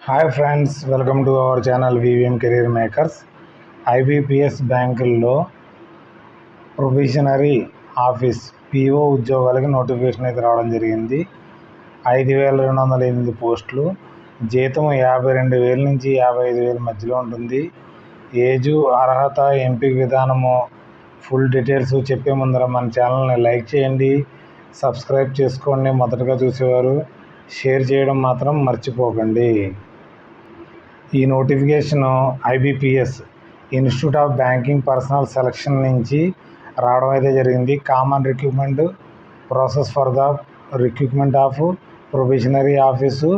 Hi friends, welcome to our channel VVM career makers. IBPS బ్యాంకుల్లో probationary office PO ఉద్యోగాలకి notification అయితే రావడం జరిగింది. 5,208 పోస్టులు. జీతం 52,000 నుంచి 55,000 మధ్యలో ఉంటుంది. ఏజు, అర్హత, ఎంపిక విధానము, ఫుల్ డీటెయిల్స్ చెప్పే ముందర మన ఛానల్ని లైక్ చేయండి, సబ్స్క్రైబ్ చేసుకోండి. మొదటగా చూసేవారు షేర్ చేయడం మాత్రం మర్చిపోకండి. ఈ notification IBPS institute of banking personal selection నుంచి రావడం అయితే జరిగింది. Common recruitment process for the recruitment of probationary office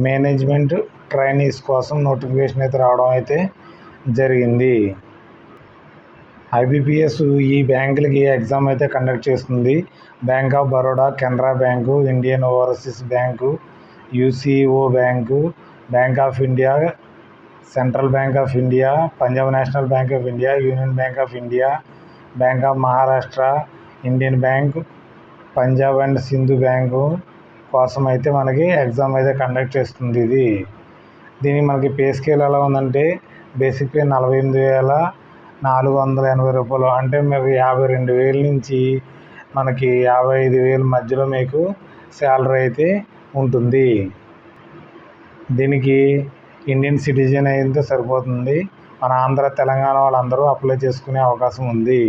management trainees కోసం నోటిఫికేషన్ అయితే రావడం అయితే జరిగింది. ఐబిపిఎస్ ఈ బ్యాంకులకి ఎగ్జామ్ అయితే కండక్ట్ చేస్తుంది. Bank of Baroda, Canara bank, Indian overseas bank, UCO bank, bank of India, central bank of India, Punjab national bank of India, union bank of India, bank of Maharashtra, Indian bank, Punjab and Sindh bank కోసం అయితే మనకి exam అయితే conduct చేస్తుంది. దీనికి మనకి pay scale ఎలా ఉందంటే basic pay 48,480 రూపాయలు, అంటే మీకు 52,000 నుంచి మనకి 55,000 మధ్యలో మీకు శాలరీ అయితే ఉంటుంది. దీనికి ఇండియన్ సిటిజన్ అయితే సరిపోతుంది. మన ఆంధ్ర, తెలంగాణ వాళ్ళందరూ అప్లై చేసుకునే అవకాశం ఉంది.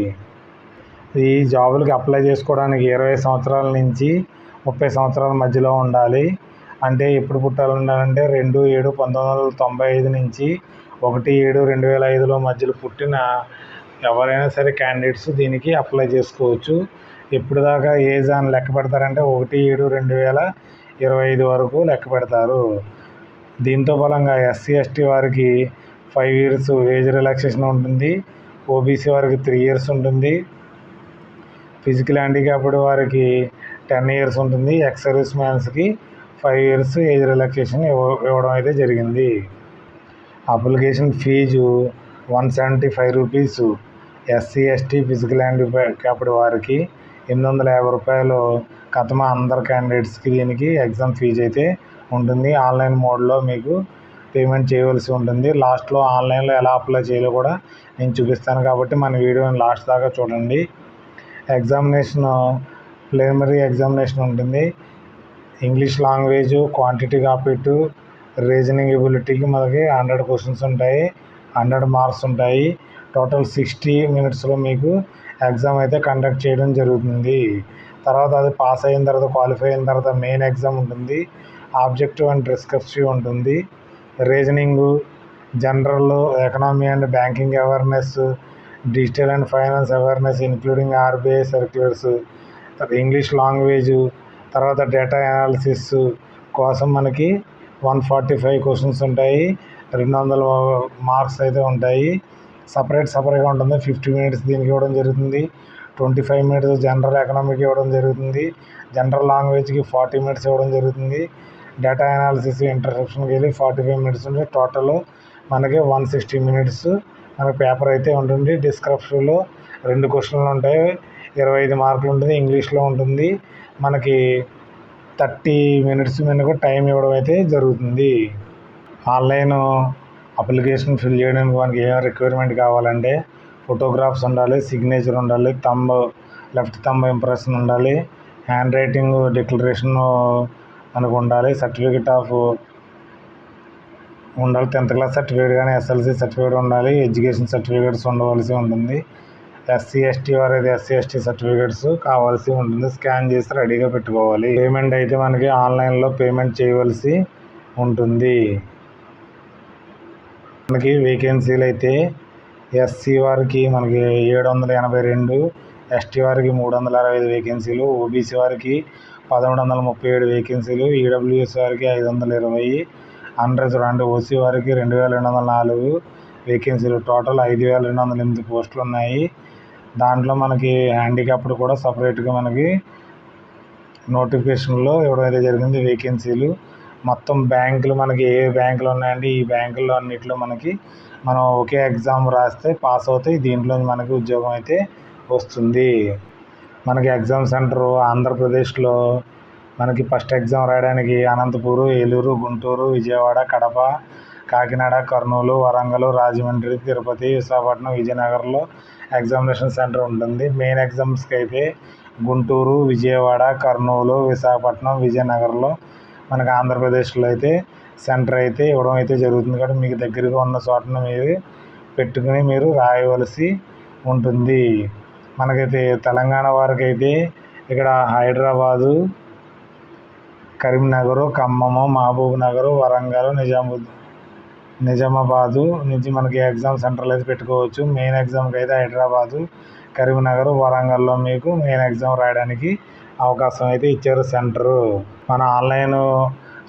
ఈ జాబులకి అప్లై చేసుకోవడానికి 20 సంవత్సరాల నుంచి 30 సంవత్సరాల మధ్యలో ఉండాలి. అంటే ఎప్పుడు పుట్టాలంటే 2/7/1995 నుంచి 1/7/2005 మధ్యలో పుట్టిన ఎవరైనా సరే క్యాండిడేట్స్ దీనికి అప్లై చేసుకోవచ్చు. ఎప్పుడు దాకా ఏజ్ అని లెక్క పెడతారంటే 1/7/2025 వరకు లెక్క పెడతారు. దీంతో బలంగా ఎస్సీ ఎస్టీ వారికి 5 years ఏజ్ రిలాక్సేషన్ ఉంటుంది. ఓబీసీ వారికి 3 years ఉంటుంది. ఫిజికల్ హ్యాండిక్యాప్డ్ వారికి 10 years ఉంటుంది. ఎక్స్ సర్వీస్ మ్యాన్స్కి 5 years ఏజ్ రిలాక్సేషన్ ఇవ్వడం అయితే జరిగింది. Application fee 175 rupees. SC ST physical handicapped వారికి 850 రూపాయలు. కథమ అందరు క్యాండిడేట్స్కి దీనికి ఎగ్జామ్ ఫీజు అయితే ఉంటుంది. ఆన్లైన్ మోడ్లో మీకు పేమెంట్ చేయవలసి ఉంటుంది. లాస్ట్లో ఆన్లైన్లో ఎలా అప్లై చేయాలో కూడా నేను చూపిస్తాను కాబట్టి మన వీడియోని లాస్ట్ దాకా చూడండి. ఎగ్జామినేషన్ ప్రిలిమినరీ ఎగ్జామినేషన్ ఉంటుంది. English language, quantity aptitude, reasoning ఎబిలిటీకి మనకి 100 క్వశ్చన్స్ ఉంటాయి, 100 మార్క్స్ ఉంటాయి. టోటల్ 60 minutesలో మీకు ఎగ్జామ్ అయితే కండక్ట్ చేయడం జరుగుతుంది. తర్వాత అది పాస్ అయిన తర్వాత, క్వాలిఫై అయిన తర్వాత మెయిన్ ఎగ్జామ్ ఉంటుంది. ఆబ్జెక్టివ్ అండ్ డిస్కర్సివ్ ఉంటుంది. Reasoning, general, economy and banking awareness, digital and finance awareness including RBI circulars, English language, తర్వాత డేటా అనాలిసిస్ కోసం మనకి 145 క్వశ్చన్స్ ఉంటాయి, 200 మార్క్స్ అయితే ఉంటాయి. సపరేట్గా ఉంటుంది. 50 minutes దీనికి ఇవ్వడం జరుగుతుంది. 25 minutes జనరల్ ఎకనామీకి ఇవ్వడం జరుగుతుంది. జనరల్ లాంగ్వేజ్కి 40 minutes ఇవ్వడం జరుగుతుంది. డేటా అనాలిసిస్ ఇంటర్సెప్షన్కి వెళ్ళి 45 minutes ఉంటే టోటల్ మనకి 160 minutes మనకి పేపర్ అయితే ఉంటుంది. డిస్క్రిప్షన్లో 2 క్వశ్చన్లు ఉంటాయి, 25 మార్కులు ఉంటుంది. ఇంగ్లీష్లో ఉంటుంది. మనకి 30 minutes మనకు టైం ఇవ్వడం అయితే జరుగుతుంది. ఆన్లైన్ అప్లికేషన్ ఫిల్ చేయడానికి మనకి ఏం రిక్వైర్మెంట్ కావాలంటే ఫోటోగ్రాఫ్స్ ఉండాలి, సిగ్నేచర్ ఉండాలి, లెఫ్ట్ థంబ్ ఇంప్రెషన్ ఉండాలి, హ్యాండ్ రైటింగ్ డిక్లరేషన్ మనకు ఉండాలి, సర్టిఫికేట్ ఆఫ్ ఉండాలి, 10th class సర్టిఫికేట్ కానీ ఎస్ఎల్సి సర్టిఫికేట్ ఉండాలి, ఎడ్యుకేషన్ సర్టిఫికేట్స్ ఉండవలసి ఉంటుంది. ఎస్సీ ఎస్టీ వారైతే ఎస్సీ ఎస్టీ సర్టిఫికేట్స్ కావాల్సి ఉంటుంది. స్కాన్ చేసి రెడీగా పెట్టుకోవాలి. పేమెంట్ అయితే మనకి ఆన్లైన్లో పేమెంట్ చేయవలసి ఉంటుంది. మనకి వేకెన్సీలు అయితే ఎస్సీ వారికి మనకి 782, ఎస్టీ వారికి 365 వేకెన్సీలు, ఓబీసీ వారికి 1,137 వేకెన్సీలు, ఈడబ్ల్యూఎస్ వారికి 520, అన్రిజర్వ్డ్ అంటే ఓసీ వారికి 2,204 వేకెన్సీలు. టోటల్ 5,208 పోస్టులు ఉన్నాయి. దాంట్లో మనకి హ్యాండిక్యాప్డ్ కూడా సపరేట్గా మనకి నోటిఫికేషన్లో ఇవ్వడం అయితే జరిగింది వేకెన్సీలు. మొత్తం బ్యాంకులు మనకి ఏ బ్యాంకులు ఉన్నాయండి, ఈ బ్యాంకుల్లో అన్నింటిలో మనం ఒకే ఎగ్జామ్ రాస్తే పాస్ అవుతాయి. దీంట్లో మనకి ఉద్యోగం అయితే వస్తుంది. మనకి ఎగ్జామ్ సెంటరు ఆంధ్రప్రదేశ్లో మనకి ఫస్ట్ ఎగ్జామ్ రాయడానికి అనంతపూరు, ఏలూరు, గుంటూరు, విజయవాడ, కడప, కాకినాడ, కర్నూలు, వరంగల్, రాజమండ్రి, తిరుపతి, విశాఖపట్నం, విజయనగరంలో ఎగ్జామినేషన్ సెంటర్ ఉంటుంది. మెయిన్ ఎగ్జామ్స్కి అయితే గుంటూరు, విజయవాడ, కర్నూలు, విశాఖపట్నం, విజయనగరంలో మనకి ఆంధ్రప్రదేశ్లో అయితే సెంటర్ అయితే ఇవ్వడం అయితే జరుగుతుంది. కాబట్టి మీకు దగ్గరగా ఉన్న చోటను మీరు పెట్టుకుని మీరు రాయవలసి ఉంటుంది. మనకైతే తెలంగాణ వారికి అయితే ఇక్కడ హైదరాబాదు, కరీంనగర్, ఖమ్మము, మహబూబ్ నగర్, వరంగల్, నిజామాబాదు నుంచి మనకి ఎగ్జామ్ సెంటర్లు అయితే పెట్టుకోవచ్చు. మెయిన్ ఎగ్జామ్కి అయితే హైదరాబాదు, కరీంనగర్, వరంగల్లో మీకు మెయిన్ ఎగ్జామ్ రాయడానికి అవకాశం అయితే ఇచ్చారు సెంటరు. మన ఆన్లైన్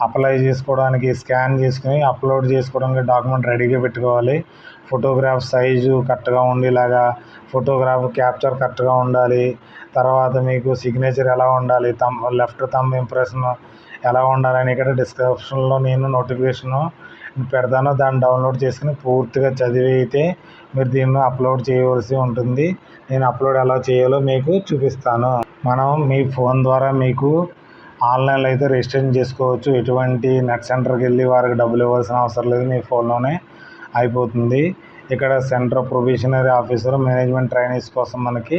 అప్లై చేసుకోవడానికి స్కాన్ చేసుకుని అప్లోడ్ చేసుకోవడానికి డాక్యుమెంట్ రెడీగా పెట్టుకోవాలి. ఫోటోగ్రాఫ్ సైజు కరెక్ట్గా ఉండేలాగా ఫోటోగ్రాఫ్ క్యాప్చర్ కరెక్ట్గా ఉండాలి. తర్వాత మీకు సిగ్నేచర్ ఎలా ఉండాలి, లెఫ్ట్ థంబ్ ఇంప్రెషన్ ఎలా ఉండాలని ఇక్కడ డిస్క్రిప్షన్లో నేను నోటిఫికేషను పెడతాను. దాన్ని డౌన్లోడ్ చేసుకుని పూర్తిగా చదివి అయితే మీరు దీన్ని అప్లోడ్ చేయవలసి ఉంటుంది. నేను అప్లోడ్ ఎలా చేయాలో మీకు చూపిస్తాను. మనం మీ ఫోన్ ద్వారా మీకు ఆన్లైన్లో అయితే రిజిస్ట్రేషన్ చేసుకోవచ్చు. ఎటువంటి నెట్ సెంటర్కి వెళ్ళి వారికి డబ్బులు ఇవ్వాల్సిన అవసరం లేదు, మీ ఫోన్లోనే అయిపోతుంది. ఇక్కడ centre probationary officer management trainees కోసం మనకి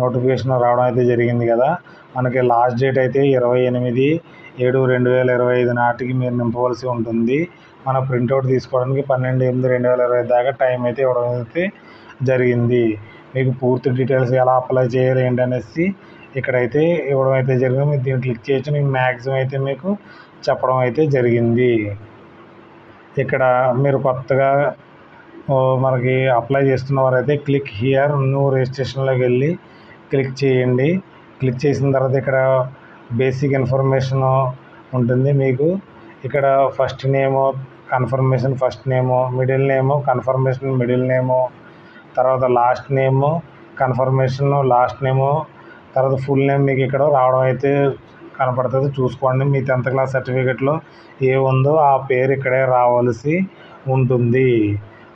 నోటిఫికేషన్ రావడం అయితే జరిగింది కదా. మనకి లాస్ట్ డేట్ అయితే 28/7/2025 నాటికి మీరు నింపవలసి ఉంటుంది. మన ప్రింట్అవుట్ తీసుకోవడానికి 12/8/2025 దాకా టైం అయితే ఇవ్వడం అయితే జరిగింది. మీకు పూర్తి డీటెయిల్స్ ఎలా అప్లై చేయాలి ఏంటనేసి ఇక్కడైతే ఇవ్వడం అయితే జరిగింది. మీరు దీన్ని క్లిక్ చేయొచ్చు. నేను మ్యాక్సిమం అయితే మీకు చెప్పడం అయితే జరిగింది. ఇక్కడ మీరు కొత్తగా మనకి అప్లై చేస్తున్న వారైతే క్లిక్ హియర్ న్యూ రిజిస్ట్రేషన్లోకి వెళ్ళి క్లిక్ చేయండి. క్లిక్ చేసిన తర్వాత ఇక్కడ బేసిక్ ఇన్ఫర్మేషన్ ఉంటుంది. మీకు ఇక్కడ first name confirmation first name, middle name confirmation middle name, తర్వాత last name confirmation last name, తర్వాత ఫుల్ నేమ్ మీకు ఇక్కడ రావడం అయితే కనపడుతుంది. చూసుకోండి. మీ 10th క్లాస్ సర్టిఫికేట్లో ఏ ఉందో ఆ పేరు ఇక్కడే రావాల్సి ఉంటుంది.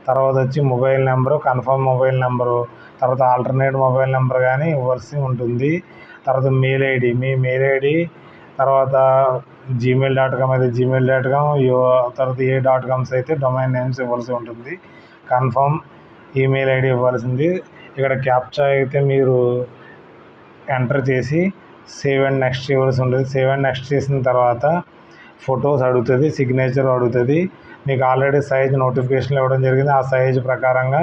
తర్వాత వచ్చి mobile number confirm mobile number, తర్వాత ఆల్టర్నేట్ మొబైల్ నెంబర్ కానీ ఇవ్వాల్సి ఉంటుంది. తర్వాత మెయిల్ ఐడి, మీ మెయిల్ ఐడి, తర్వాత gmail.com అయితే gmail.com, తర్వాత ఏ.కామ్స్ అయితే డొమైన్ నేమ్స్ ఇవ్వాల్సి ఉంటుంది. కన్ఫర్మ్ ఈమెయిల్ ఐడి ఇవ్వాల్సింది. ఇక్కడ క్యాప్చా అయితే మీరు ఎంటర్ చేసి సేవ్ అండ్ నెక్స్ట్ చేయవలసి ఉంటుంది. సేవ్ అండ్ నెక్స్ట్ చేసిన తర్వాత ఫొటోస్ అడుగుతుంది, సిగ్నేచర్ అడుగుతుంది. మీకు ఆల్రెడీ సైజ్ నోటిఫికేషన్ ఇవ్వడం జరిగింది. ఆ సైజు ప్రకారంగా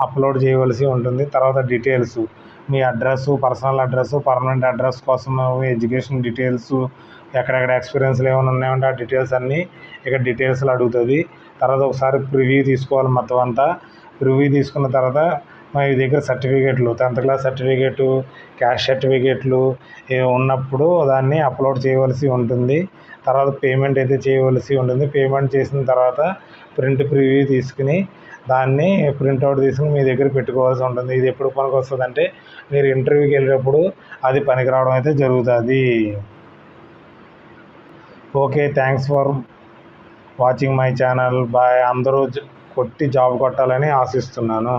అప్లోడ్ చేయవలసి ఉంటుంది. తర్వాత డీటెయిల్స్, మీ address, personal address, permanent address కోసం మీ ఎడ్యుకేషన్ డీటెయిల్స్, ఎక్కడెక్కడ ఎక్స్పీరియన్స్లు ఏమైనా ఉన్నాయంటే ఆ డీటెయిల్స్ అన్నీ ఇక్కడ డీటెయిల్స్లో అడుగుతుంది. తర్వాత ఒకసారి ప్రివ్యూ తీసుకోవాలి మొత్తం అంతా. ప్రివ్యూ తీసుకున్న తర్వాత మీ దగ్గర సర్టిఫికేట్లు 10th క్లాస్ సర్టిఫికేటు, క్యాస్ట్ సర్టిఫికేట్లు ఉన్నప్పుడు దాన్ని అప్లోడ్ చేయవలసి ఉంటుంది. తర్వాత పేమెంట్ అయితే చేయవలసి ఉంటుంది. పేమెంట్ చేసిన తర్వాత ప్రింట్ ప్రివ్యూ తీసుకుని దాన్ని ప్రింట్అవుట్ తీసుకుని మీ దగ్గర పెట్టుకోవాల్సి ఉంటుంది. ఇది ఎప్పుడు పనికి వస్తుంది అంటే మీరు ఇంటర్వ్యూకి వెళ్ళేటప్పుడు అది పనికి రావడం అయితే జరుగుతుంది. Okay, thanks for watching my channel. Bye. అందరూ కొట్టి జాబ్ కొట్టాలని ఆశిస్తున్నాను.